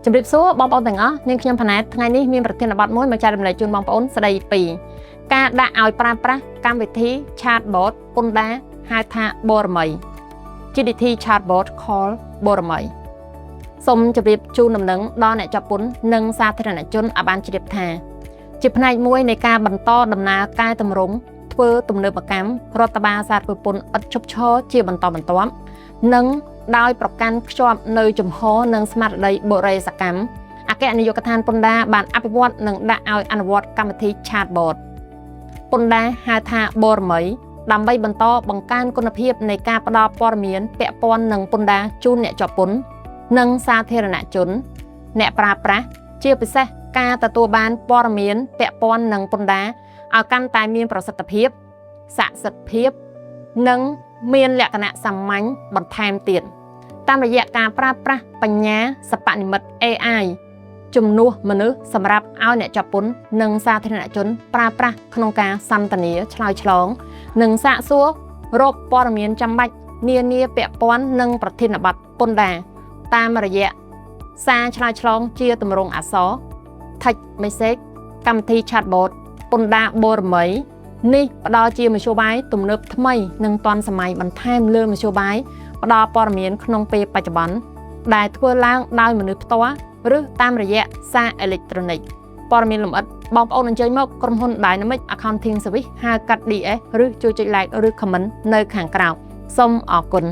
ជំរាបសួរបងប្អូនទាំងអស់នាងខ្ញុំផាណែតថ្ងៃនេះមានប្រធានបទមួយមកចែករំលែកជូនបងប្អូនស្ដីពីការដាក់ឲ្យប្រើប្រាស់កម្មវិធី Chatbot ពន្ធដារហៅថាបូរមី GDT Chatbot Call បូរមីសូមជម្រាបជូនដំណឹងដល់អ្នកចាប់ពន្ធនិងសាធារណជនឲ្យបានជ្រាបថាជាផ្នែកមួយនៃការបន្តដំណើរការតម្រង់ធ្វើទំនើបកម្មរដ្ឋបាលសារពើពន្ធឥតឈប់ឈរជាបន្តបន្ទាប់និងដោយប្រកាន់ខ្ជាប់នៅជំហរនិងស្មារតីបុរិយសកម្មអគ្គនាយកដ្ឋានពន្ធដារបានអភិវឌ្ឍនិងដាក់ឲ្យអនុវត្តកម្មវិធី Chatbot ពន្ធដារហៅថាបូរមីដើម្បីបន្តបង្កើនគុណភាពនៃការផ្តល់ព័ត៌មានពាក់ព័ន្ធនឹងពន្ធដារជូនអ្នកជាប់ពន្ធនិងសាធារណជនអ្នកប្រើប្រាស់ជាពិសេសការទទួលបានព័ត៌មានពាក់ព័ន្ធនឹងពន្ធដារឲ្យកាន់តែមានប្រសិទ្ធភាពស័ក្តិសិទ្ធិភាពនិងមានលក្ខណៈសាមញ្ញបន្ថែមទៀតតាមរយៈការប្រើប្រាស់បញ្ញាសិប្បនិម្មិត AI ជំនួសមនុស្សសម្រាប់ឲ្យអ្នកជាប់ពន្ធនិងសាធារណជនប្រើប្រាស់ក្នុងការសន្ទនាឆ្លើយឆ្លងនិងសាកសួររកព័ត៌មានចាំបាច់នានាពាក់ព័ន្ធនឹងប្រធានបទពន្ធដារតាមរយៈសារឆ្លើយឆ្លងជាទម្រង់អក្សរ Text Message កម្មវិធី Chatbot ពន្ធដារបូរមីនេះផ្ដល់ជាមធ្យោបាយទំនើបថ្មីនិងទាន់សម័យបន្ថែមលើមធ្យោបាយផ្ដល់ព័ត៌មានក្នុងពេលបច្ចុប្បន្នដែលធ្វើឡើងដោយមនុស្សផ្ទាល់ឬតាមរយៈសារអេឡិចត្រូនិកព័ត៌មានលម្អិតបងប្អូនអញ្ជើញមកក្រុមហ៊ុន Dynamic Accounting Service ហៅកាត់ DS ឬជួយចុច like ឬ comment នៅខាងក្រោមសូមអរគុណ